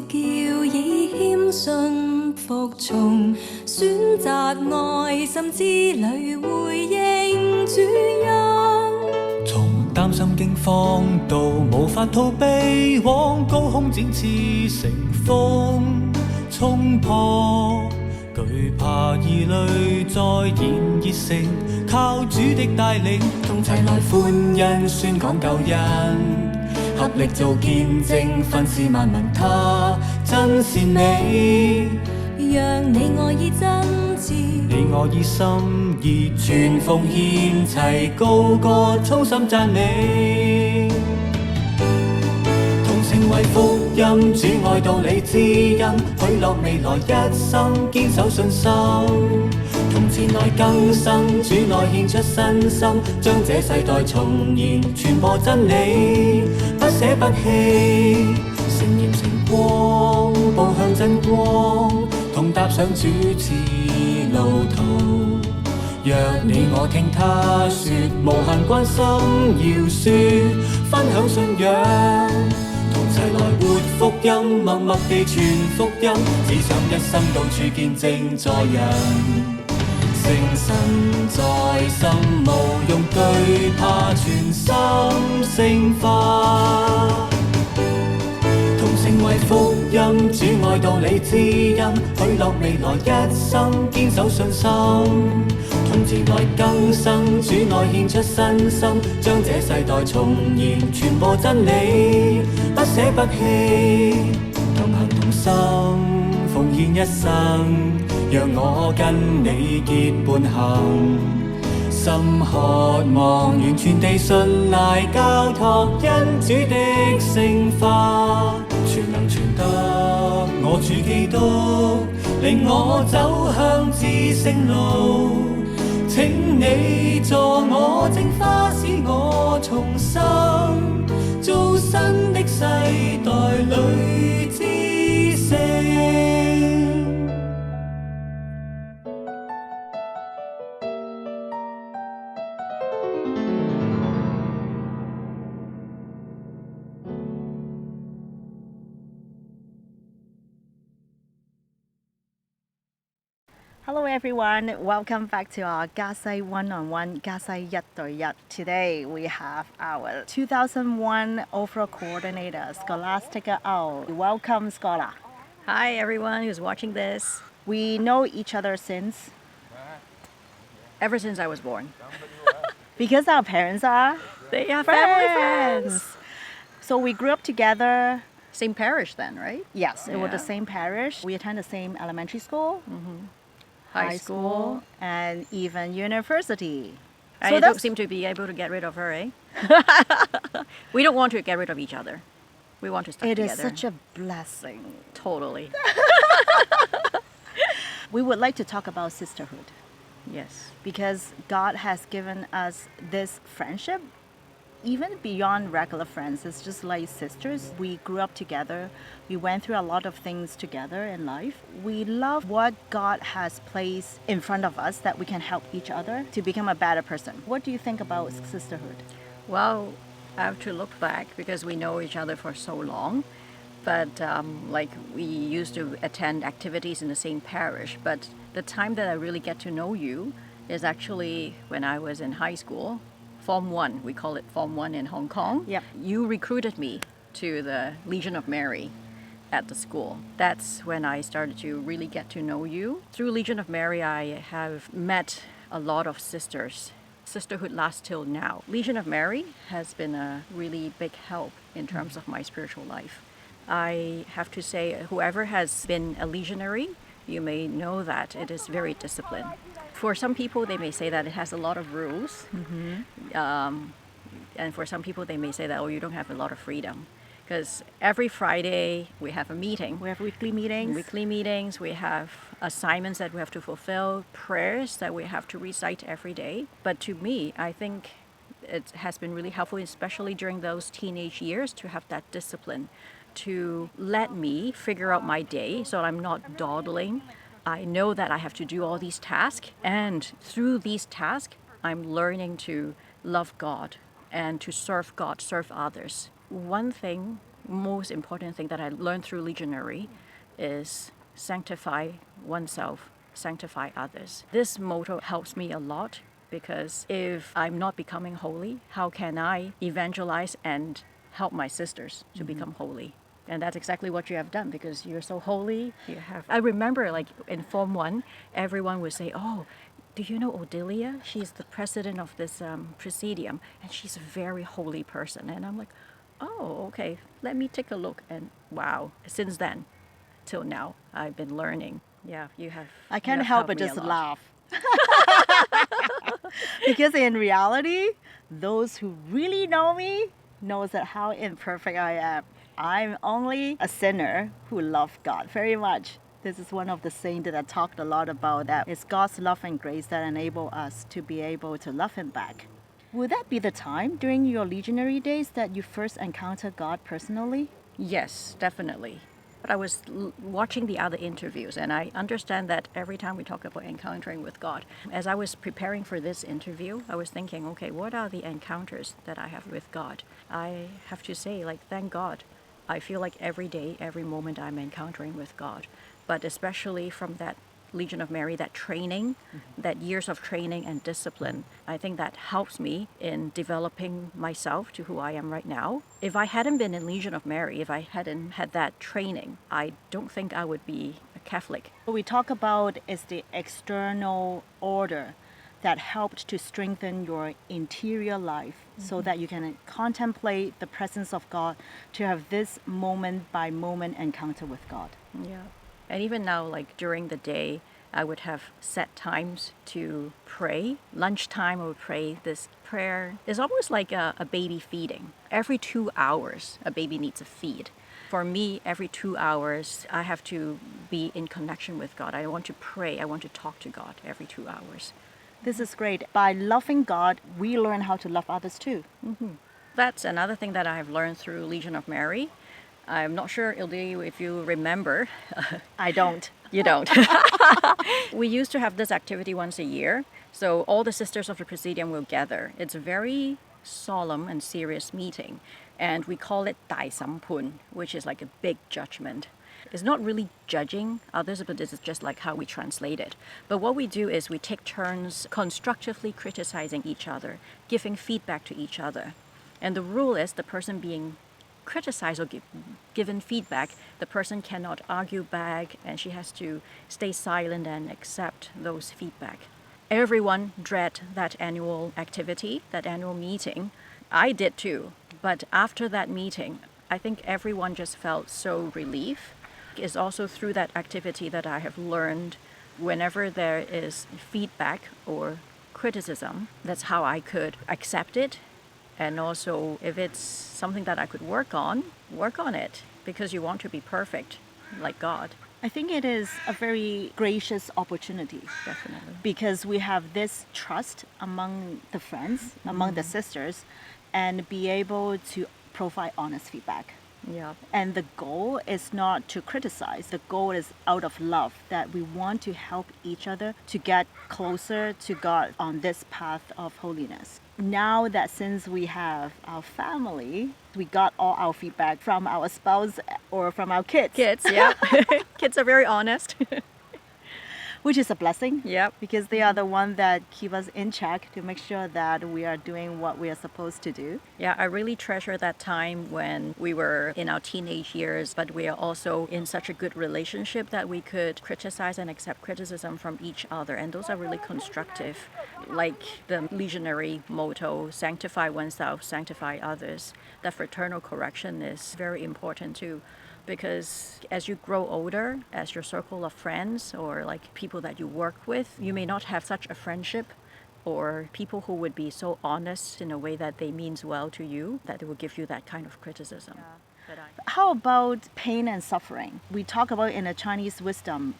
叫以謙遜服從，選擇愛心之旅回應主恩。從擔心驚慌到無法逃避，往高空展翅乘風衝破，懼怕疑慮再現熱誠，靠主的帶領，同齊來歡欣宣講救恩。合力做見證，訓示萬民他真善美。讓你我以真摯，你我以心意全奉獻，齊高歌衷心讚美。同成為福音，主愛道理知音，許諾未來一生堅守信心。同前來更新，主內獻出身心，將這世代重燃，傳播真理，不捨不棄，誠鹽誠光，步向真光，同踏上主旨路途。若你我聽他說，無限關心要說，分享信仰，同齊來活福音，默默地傳福音，只想一生到處見證助人。誠心在心，無用懼怕，全心聖化。同成為福音，主愛道理知音，許諾未來一生堅守信心。同前來更新，主內獻出身心，將這世代重燃，傳播真理，不捨不棄，同行同心，奉獻一生。讓我跟你結伴行，心渴望完全地信賴交託，因主的聖化，全能傳得我主基督，令我走向至聖路。請你助我淨化，使我重生，做新的世代裏之星。Hello everyone, welcome back to our 加西 one-on-one 加西一對一. Today we have our 2001 overall coordinator, Scholastica Au. Welcome, Schola. Hi everyone who's watching this. We know each other since Ever since I was born. because our parents are They are family friends. So we grew up together. Same parish then, right? Yes, it was the Yeah. same parish. We attended the same elementary school, High school. and even university. I So don't seem to be able to get rid of her, eh? We don't want to get rid of each other. We want to stick It together. is such a blessing. Totally. We would like to talk about sisterhood Yes. because God has given us this friendship even beyond regular friends. It's just like sisters. We grew up together. We went through a lot of things together in life. We love what God has placed in front of us that we can help each other to become a better person. What do you think about sisterhood? Well, I have to look back because we know each other for so long. But like we used to attend activities in the same parish. But the time that I really get to know you is actually when I was in high school. Form 1, we call it Form 1 in Hong Kong. Yep. You recruited me to the Legion of Mary at the school. That's when I started to really get to know you. Through Legion of Mary, I have met a lot of sisters. Sisterhood lasts till now. Legion of Mary has been a really big help in terms of my spiritual life. I have to say, whoever has been a legionary, you may know that it is very disciplined. For some people, they may say that it has a lot of rules. And for some people, they may say that, oh, you don't have a lot of freedom. Because every Friday, we have a meeting. We have weekly meetings. Weekly meetings, we have assignments that we have to fulfill, prayers that we have to recite every day. But to me, I think it has been really helpful, especially during those teenage years, to have that discipline, to let me figure out my day so I'm not dawdling. I know that I have to do all these tasks, and through these tasks, I'm learning to love God and to serve God, serve others. One thing most important thing that I learned through Legionary is sanctify oneself, sanctify others. This motto helps me a lot because if I'm not becoming holy, how can I evangelize and help my sisters to become holy? And that's exactly what you have done because you're so holy. I remember like in Form 1, everyone would say, oh, do you know Odilia? She's the president of this presidium and she's a very holy person. And I'm like, oh, okay, let me take a look. And wow, since then till now, I've been learning. Yeah, you have. I can't you have help helped but me a just lot. laugh. Because in reality, those who really know me knows that how imperfect I am. I'm only a sinner who loves God very much. This is one of the saints that I talked a lot about, that it's God's love and grace that enable us to be able to love Him back. Would that be the time during your legionary days that you first encountered God personally? Yes, definitely. But I was watching the other interviews, and I understand that every time we talk about encountering with God, as I was preparing for this interview, I was thinking, okay, what are the encounters that I have with God? I have to say, like, thank God. I feel like every day, every moment I'm encountering with God. But especially from that Legion of Mary, that training, that years of training and discipline, I think that helps me in developing myself to who I am right now. If I hadn't been in Legion of Mary, if I hadn't had that training, I don't think I would be a Catholic. What we talk about is the external order that helped to strengthen your interior life so that you can contemplate the presence of God, to have this moment by moment encounter with God. Yeah. And even now, like during the day, I would have set times to pray. Lunchtime, I would pray this prayer. It's almost like a baby feeding. Every 2 hours, a baby needs a feed. For me, every 2 hours, I have to be in connection with God. I want to pray. I want to talk to God every 2 hours. This is great. By loving God, we learn how to love others too. That's another thing that I have learned through Legion of Mary. I'm not sure, Ildi, if you remember. I don't. You don't. We used to have this activity once a year. So all the sisters of the Presidium will gather. It's a very solemn and serious meeting. And we call it Dai Sampun, which is like a big judgment. It's not really judging others, but this is just like how we translate it. But what we do is we take turns constructively criticizing each other, giving feedback to each other. And the rule is the person being criticized or given feedback, the person cannot argue back and she has to stay silent and accept those feedback. Everyone dread that annual activity, that annual meeting. I did too. But after that meeting, I think everyone just felt so relief. It's also through that activity that I have learned whenever there is feedback or criticism, that's how I could accept it. And also, if it's something that I could work on it because you want to be perfect like God. I think it is a very gracious opportunity. Definitely. Because we have this trust among the friends, among the sisters, and be able to provide honest feedback. Yeah. And the goal is not to criticize. The goal is out of love, that we want to help each other to get closer to God on this path of holiness. Now that since we have our family, we got all our feedback from our spouse or from our kids. Kids, yeah. Kids are very honest. Which is a blessing. Yep. Because they are the one that keep us in check to make sure that we are doing what we are supposed to do. Yeah, I really treasure that time when we were in our teenage years, but we are also in such a good relationship that we could criticize and accept criticism from each other. And those are really constructive. Like the legionary motto, sanctify oneself, sanctify others. That fraternal correction is very important too. Because as you grow older, as your circle of friends or like people that you work with, you may not have such a friendship or people who would be so honest in a way that they means well to you, that they will give you that kind of criticism. How about pain and suffering? We talk about in a Chinese wisdom,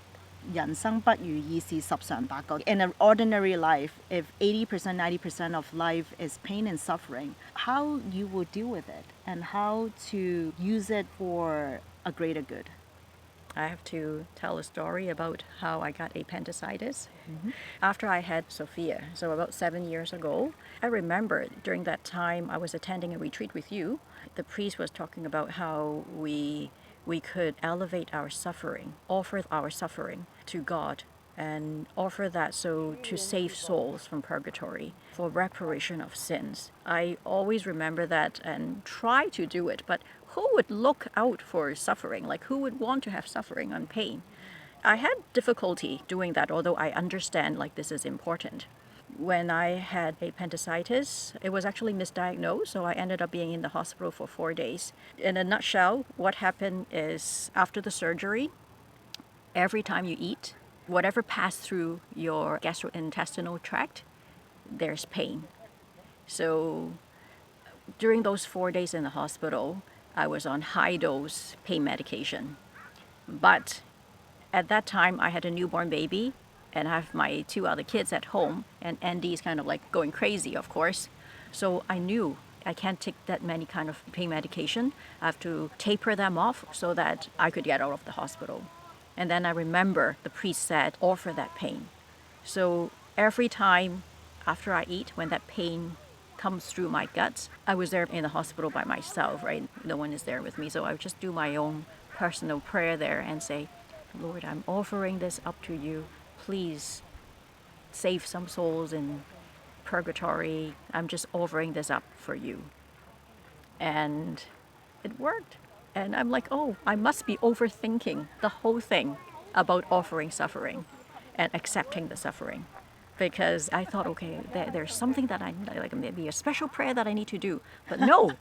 人生不如意是十常八九. In an ordinary life, if 80%, 90% of life is pain and suffering, how you will deal with it and how to use it for a greater good? I have to tell a story about how I got appendicitis. After I had Sophia, so about 7 years ago, I remember during that time I was attending a retreat with you. The priest was talking about how we could elevate our suffering, offer our suffering to God, and offer that so to save souls from purgatory for reparation of sins. I always remember that and try to do it, but who would look out for suffering? Like, who would want to have suffering and pain? I had difficulty doing that, although I understand like this is important. When I had appendicitis, it was actually misdiagnosed, so I ended up being in the hospital for 4 days. In a nutshell, what happened is after the surgery, every time you eat, whatever passed through your gastrointestinal tract, there's pain. So during those 4 days in the hospital, I was on high dose pain medication. But at that time, I had a newborn baby and I have my 2 other kids at home, and Andy is kind of like going crazy, of course. So I knew I can't take that many kind of pain medication. I have to taper them off so that I could get out of the hospital. And then I remember the priest said, offer that pain. So every time after I eat, when that pain comes through my guts, I was there in the hospital by myself, right? No one is there with me. So I would just do my own personal prayer there and say, Lord, I'm offering this up to you. Please save some souls in purgatory. I'm just offering this up for you. And it worked. And I'm like, oh, I must be overthinking the whole thing about offering suffering and accepting the suffering. Because I thought, okay, there's something that I like, maybe a special prayer that I need to do. But no,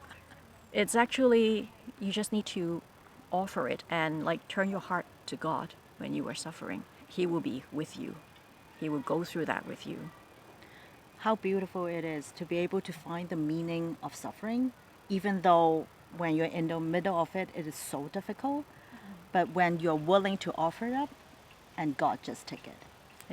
it's actually, you just need to offer it and like turn your heart to God when you are suffering. He will be with you. He will go through that with you. How beautiful it is to be able to find the meaning of suffering, even though when you're in the middle of it, it is so difficult. But when you're willing to offer it up, and God just take it.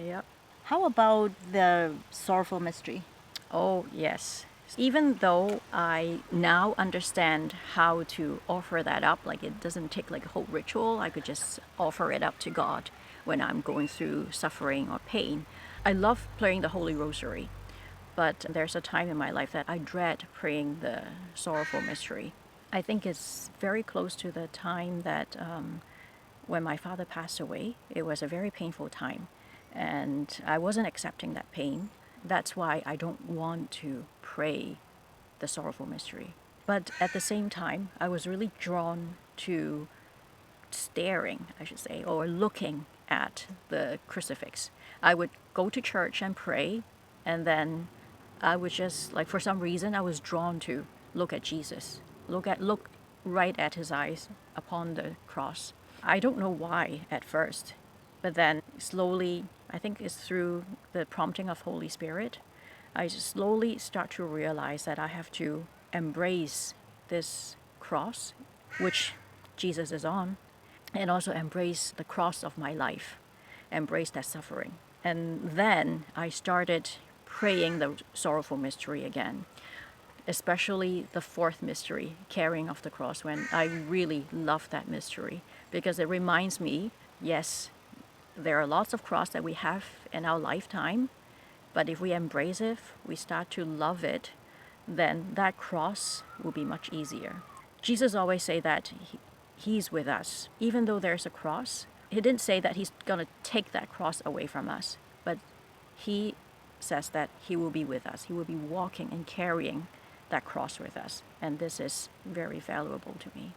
Yep. How about the sorrowful mystery? Oh, yes. Even though I now understand how to offer that up, like it doesn't take like a whole ritual, I could just offer it up to God when I'm going through suffering or pain. I love praying the Holy Rosary, but there's a time in my life that I dread praying the sorrowful mystery. I think it's very close to the time that when my father passed away. It was a very painful time, and I wasn't accepting that pain. That's why I don't want to pray the sorrowful mystery. But at the same time, I was really drawn to staring, I should say, or looking at the crucifix. I would go to church and pray, and then I would just, like, for some reason, I was drawn to look at Jesus, look right at his eyes upon the cross. I don't know why at first, but then slowly, I think it's through the prompting of Holy Spirit, I just slowly start to realize that I have to embrace this cross, which Jesus is on, and also embrace the cross of my life, embrace that suffering. And then I started praying the sorrowful mystery again, especially the fourth mystery, carrying of the cross, when I really love that mystery because it reminds me, yes, there are lots of cross that we have in our lifetime, but if we embrace it, we start to love it, then that cross will be much easier. Jesus always say that he's with us. Even though there's a cross, he didn't say that he's going to take that cross away from us, but he says that he will be with us. He will be walking and carrying that cross with us. And this is very valuable to me.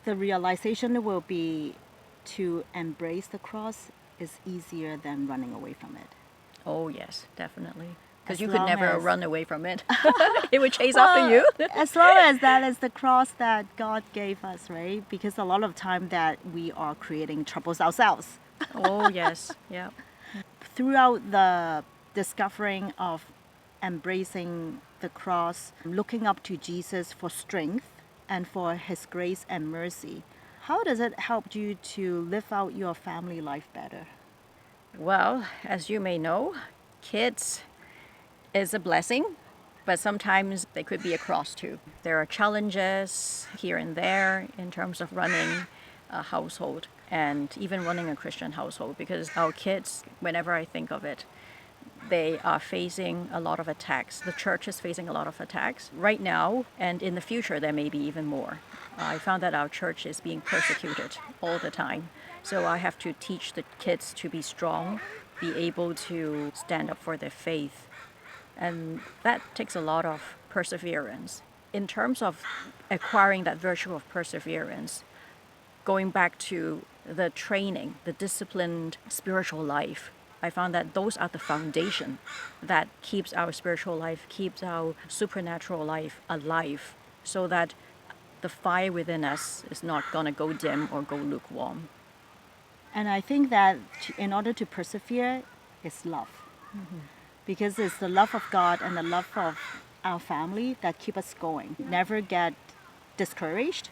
The realization will be to embrace the cross is easier than running away from it. Oh, yes, definitely. Because As you could long never as- run away from it. It would chase after you. As long as that is the cross that God gave us, right? Because a lot of time that we are creating troubles ourselves. Oh, yes. Yeah. Throughout the discovering of embracing the cross, looking up to Jesus for strength and for his grace and mercy, how does it help you to live out your family life better? Well, as you may know, kids is a blessing, but sometimes they could be a cross too. There are challenges here and there in terms of running a household and even running a Christian household, because our kids, whenever I think of it, they are facing a lot of attacks. The church is facing a lot of attacks right now, and in the future there may be even more. I found that our church is being persecuted all the time. So I have to teach the kids to be strong, be able to stand up for their faith. And that takes a lot of perseverance. In terms of acquiring that virtue of perseverance, going back to the training, the disciplined spiritual life, I found that those are the foundation that keeps our spiritual life, keeps our supernatural life alive, so that the fire within us is not going to go dim or go lukewarm. And I think that in order to persevere, it's love. Because it's the love of God and the love of our family that keep us going. Never get discouraged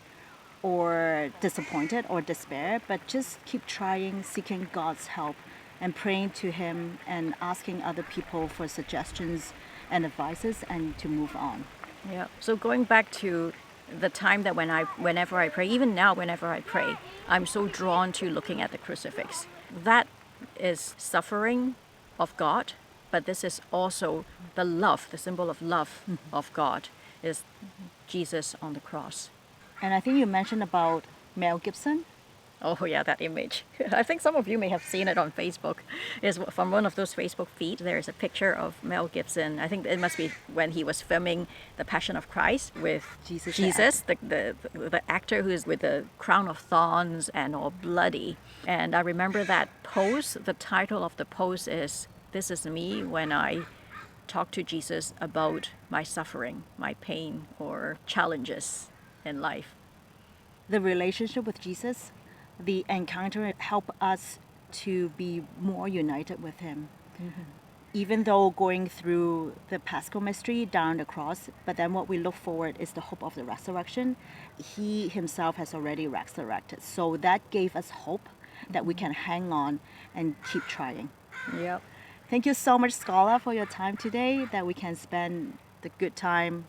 or disappointed or despair, but just keep trying, seeking God's help and praying to Him and asking other people for suggestions and advices and to move on. Yeah. So going back to the time that whenever I pray, even now whenever I pray, I'm so drawn to looking at the crucifix. That is suffering of God, but this is also the love, the symbol of love of God is Jesus on the cross. And I think you mentioned about Mel Gibson. Oh yeah, that image. I think some of you may have seen it on Facebook. It's from one of those Facebook feeds. There is a picture of Mel Gibson. I think it must be when he was filming The Passion of Christ with Jesus, the actor who is with the crown of thorns and all bloody. And I remember that post. The title of the post is, "This is me when I talk to Jesus about my suffering, my pain, or challenges in life." The relationship with Jesus, the encounter help us to be more united with Him. Even though going through the Paschal mystery down the cross, but then what we look forward is the hope of the resurrection. He Himself has already resurrected. So that gave us hope that we can hang on and keep trying. Yep. Thank you so much, Schola, for your time today, that we can spend the good time,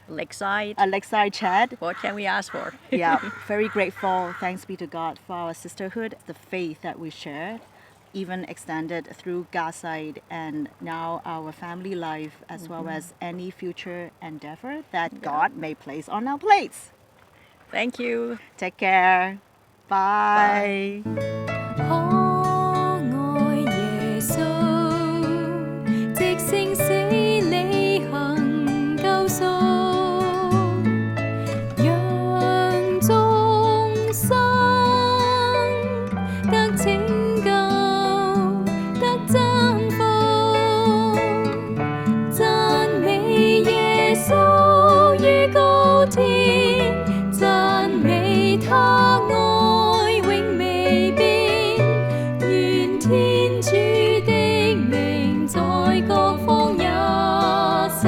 Lakeside. a lakeside chat. What can we ask for? Yeah, very grateful. Thanks be to God for our sisterhood, the faith that we share, even extended through Gaside and now our family life, as well as any future endeavor that God may place on our plates. Thank you. Take care. Bye. 可愛耶穌，即聲死履行救贖，讓眾生得拯救，得增福。讚美耶穌於高天，讚美他愛永未變，願天主的名在各方也受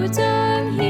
彰顯。